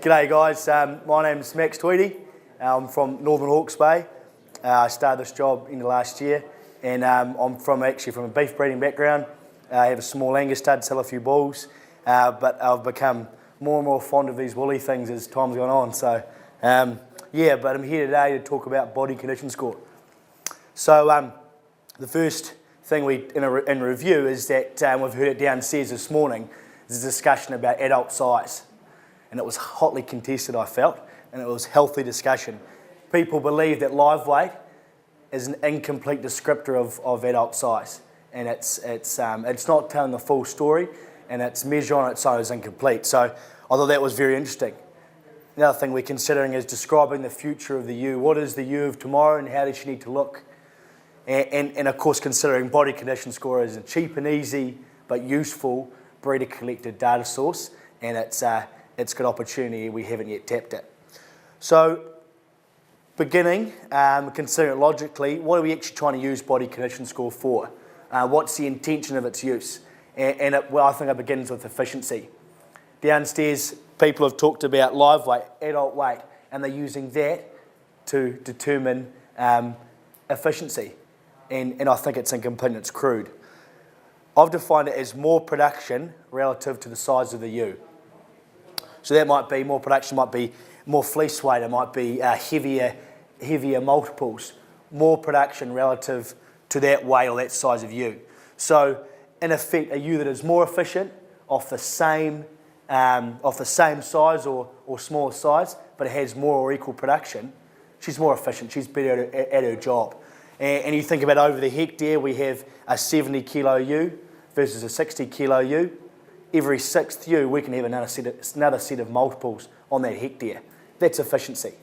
G'day guys, my name's Max Tweedie. I'm from Northern Hawke's Bay. I started this job in the last year, and I'm actually from a beef breeding background. I have a small Angus stud, sell a few bulls, but I've become more and more fond of these woolly things as time's gone on. So but I'm here today to talk about body condition score. So the first thing in review is that we've heard it downstairs this morning. There's a discussion about adult size. And it was hotly contested, I felt, and it was healthy discussion. People believe that live weight is an incomplete descriptor of adult size, and it's not telling the full story, and its measure on its own is incomplete. So I thought that was very interesting. Another thing we're considering is describing the future of the ewe. What is the ewe of tomorrow, and how does she need to look? And of course, considering body condition score is a cheap and easy but useful breeder-collected data source, and it's got opportunity, we haven't yet tapped it. So, beginning, considering it logically, what are we actually trying to use body condition score for? What's the intention of its use? I think it begins with efficiency. Downstairs, people have talked about live weight, adult weight, and they're using that to determine efficiency. And I think it's incomplete and it's crude. I've defined it as more production relative to the size of the ewe. So that might be more production, might be more fleece weight, it might be heavier multiples, more production relative to that weight or that size of ewe. So in effect, a ewe that is more efficient off the same size or smaller size, but it has more or equal production, she's more efficient, she's better at her job. And you think about over the hectare, we have a 70 kilo ewe versus a 60 kilo ewe. Every sixth ewe, we can have another set of multiples on that hectare. That's efficiency.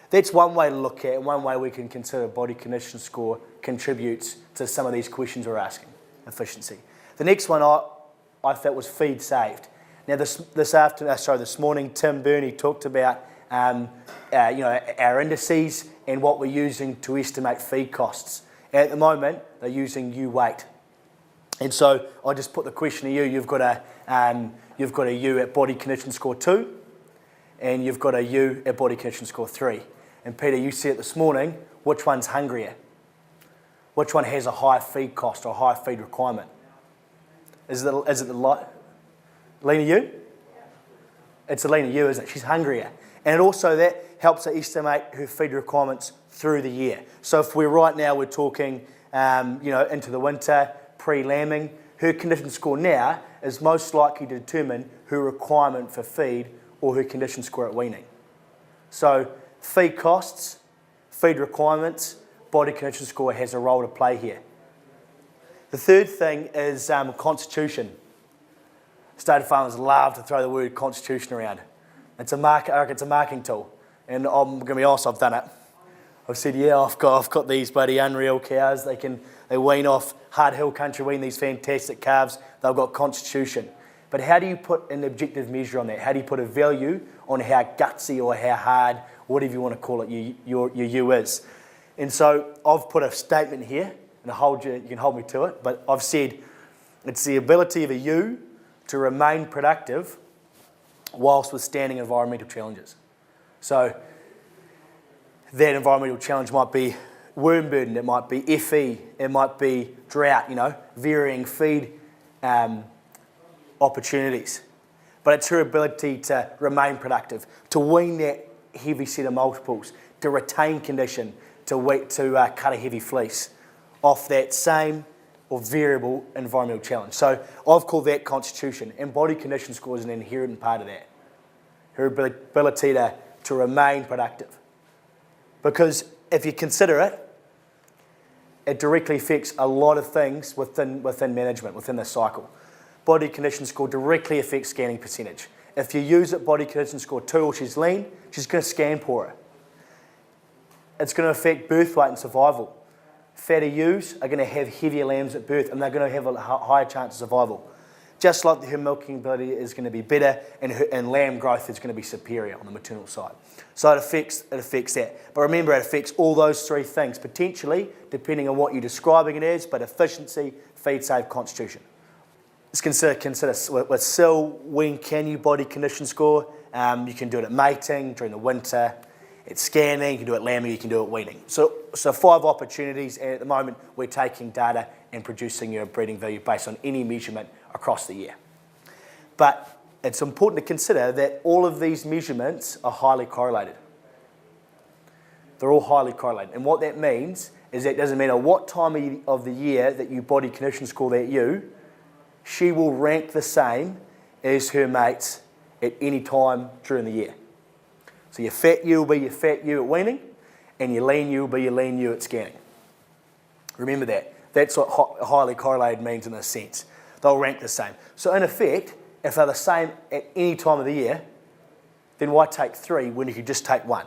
That's one way to look at, and one way we can consider body condition score contributes to some of these questions we're asking, efficiency. The next one I felt was feed saved. Now this morning, Tim Burney talked about our indices and what we're using to estimate feed costs. At the moment, they're using ewe weight. And so I just put the question to you. You've got a ewe at body condition score 2, and you've got a ewe at body condition score 3. And Peter, you said this morning, which one's hungrier? Which one has a higher feed cost or a higher feed requirement? Is it the leaner ewe? It's a leaner ewe, isn't it? She's hungrier. And also that helps her estimate her feed requirements through the year. So if we're talking into the winter, pre-lambing, her condition score now is most likely to determine her requirement for feed or her condition score at weaning. So feed costs, feed requirements, body condition score has a role to play here. The third thing is constitution. State farmers love to throw the word constitution around. It's a marking tool, and I'm going to be honest, I've done it. I've said, yeah, I've got these bloody unreal cows. They wean off hard hill country, wean these fantastic calves. They've got constitution. But how do you put an objective measure on that? How do you put a value on how gutsy or how hard, whatever you want to call it, your ewe is? And so I've put a statement here, and you can hold me to it, but I've said it's the ability of a ewe to remain productive whilst withstanding environmental challenges. So that environmental challenge might be worm burden, it might be FE, it might be drought, varying feed opportunities. But it's her ability to remain productive, to wean that heavy set of multiples, to retain condition, to cut a heavy fleece off that same or variable environmental challenge. So I've called that constitution, and body condition score is an inherent part of that. Her ability to remain productive. Because if you consider it, it directly affects a lot of things within management, within the cycle. Body condition score directly affects scanning percentage. If you use it body condition score 2 or she's lean, she's going to scan poorer. It's going to affect birth weight and survival. Fatty ewes are going to have heavier lambs at birth, and they're going to have a higher chance of survival. Just like her milking ability is going to be better, and lamb growth is going to be superior on the maternal side. So it affects that. But remember, it affects all those three things, potentially, depending on what you're describing it as, but efficiency, feed save, constitution. Let's consider with SIL, when can you body condition score? You can do it at mating, during the winter, at scanning, you can do it at lambing, you can do it at weaning. So 5 opportunities, and at the moment we're taking data and producing your breeding value based on any measurement across the year. But it's important to consider that all of these measurements are highly correlated. They're all highly correlated. And what that means is that it doesn't matter what time of the year that you body condition score that ewe, she will rank the same as her mates at any time during the year. So your fat ewe will be your fat ewe at weaning, and your lean ewe will be your lean ewe at scanning. Remember that. That's what highly correlated means in a sense. They'll rank the same. So in effect, if they're the same at any time of the year, then why take 3 when you could just take 1?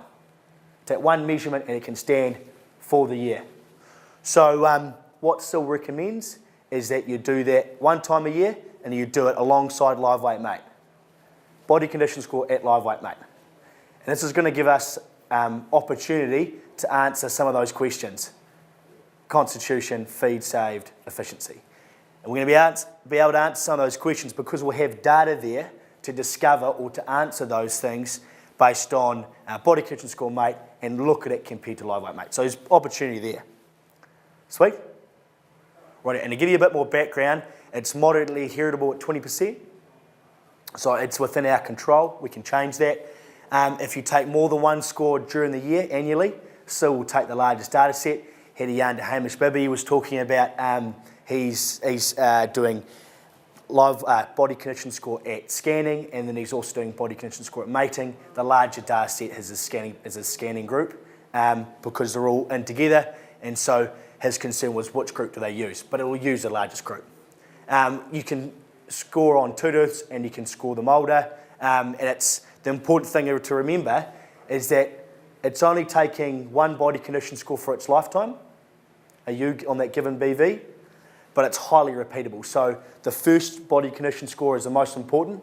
Take 1 measurement and it can stand for the year. So what SIL recommends is that you do that 1 time a year and you do it alongside live weight mate. Body condition score at live weight mate. And this is going to give us opportunity to answer some of those questions. Constitution, feed saved, efficiency. And we're going to be able to answer some of those questions because we'll have data there to discover or to answer those things based on our body condition score mate and look at it compared to live weight mate. So there's opportunity there. Sweet? Right, and to give you a bit more background, it's moderately heritable at 20%. So it's within our control. We can change that. If you take more than 1 score during the year, annually, SIL will take the largest data set. Had a yarn to Hamish Bibby, he was talking about he's doing live body condition score at scanning, and then he's also doing body condition score at mating. The larger data set is a scanning group because they're all in together, and so his concern was which group do they use, but it will use the largest group. You can score on two-tooths and you can score them older, and it's the important thing to remember is that it's only taking 1 body condition score for its lifetime, a ewe on that given BV, but it's highly repeatable. So the first body condition score is the most important,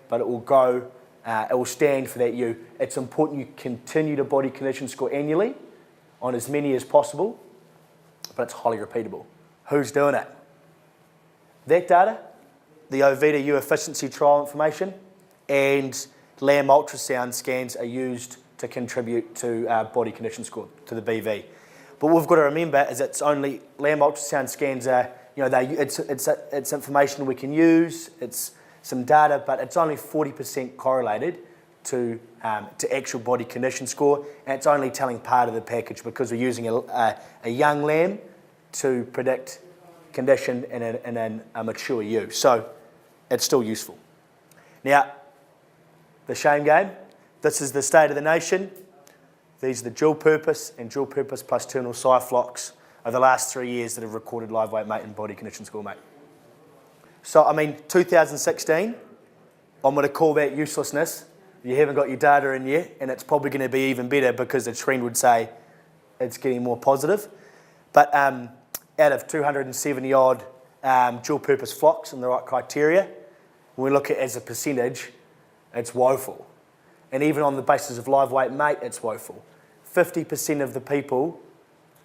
but it will stand for that ewe. It's important you continue to body condition score annually on as many as possible, but it's highly repeatable. Who's doing it? That data, the Ovita ewe efficiency trial information, and lamb ultrasound scans are used to contribute to body condition score, to the BV. But what we've got to remember is it's only lamb ultrasound scans are, it's information we can use, it's some data, but it's only 40% correlated to actual body condition score, and it's only telling part of the package because we're using a young lamb to predict condition in a mature ewe. So it's still useful. Now, the shame game. This is the state of the nation. These are the dual purpose and dual purpose plus terminal sire flocks over the last 3 years that have recorded live weight mate and body condition score mate. So, 2016, I'm going to call that uselessness. You haven't got your data in yet, and it's probably going to be even better because the trend would say it's getting more positive. But out of 270 odd dual purpose flocks in the right criteria, when we look at it as a percentage, it's woeful. And even on the basis of live weight mate, it's woeful. 50% of the people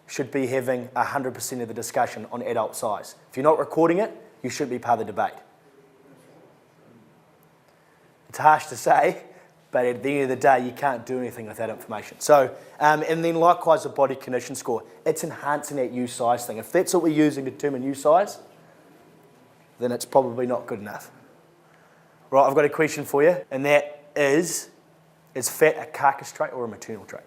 should be having 100% of the discussion on adult size. If you're not recording it, you shouldn't be part of the debate. It's harsh to say, but at the end of the day, you can't do anything with that information. So, and then likewise the body condition score. It's enhancing that ewe size thing. If that's what we're using to determine ewe size, then it's probably not good enough. Right, I've got a question for you, and that is fat a carcass trait or a maternal trait?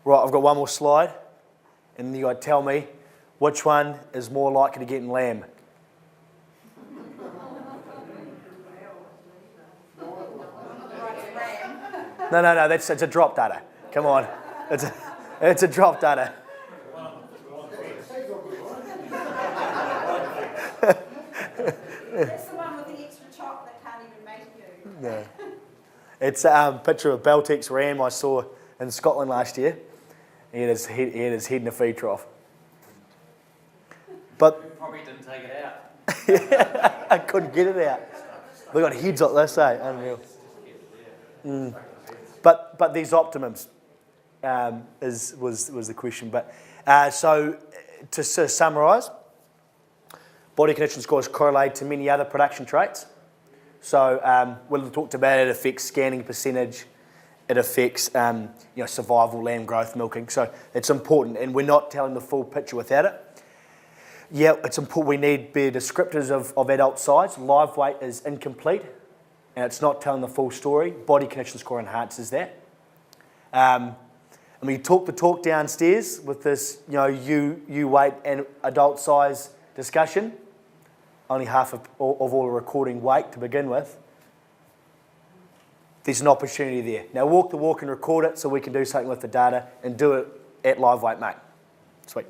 Right, I've got one more slide, and you got to tell me which one is more likely to get in lamb. No, it's a drop data. Come on, it's a drop data. That's the one with the extra chop that can't even make you. Yeah. It's a picture of a Beltex ram I saw in Scotland last year. He had his head in a feed trough. But You probably didn't take it out. yeah, I couldn't get it out. They got heads like this, eh? Unreal. But these optimums was the question. But so to summarise, Body condition score is correlated to many other production traits. So we'll talk about it affects scanning percentage, it affects survival, lamb growth, milking. So it's important, and we're not telling the full picture without it. Yeah, it's important. We need better descriptors of adult size. Live weight is incomplete, and it's not telling the full story. Body condition score enhances that. And we talk the talk downstairs with this, you weight and adult size discussion. Only half of all the recording weight to begin with. There's an opportunity there. Now walk the walk and record it so we can do something with the data and do it at live weight, mate. Sweet.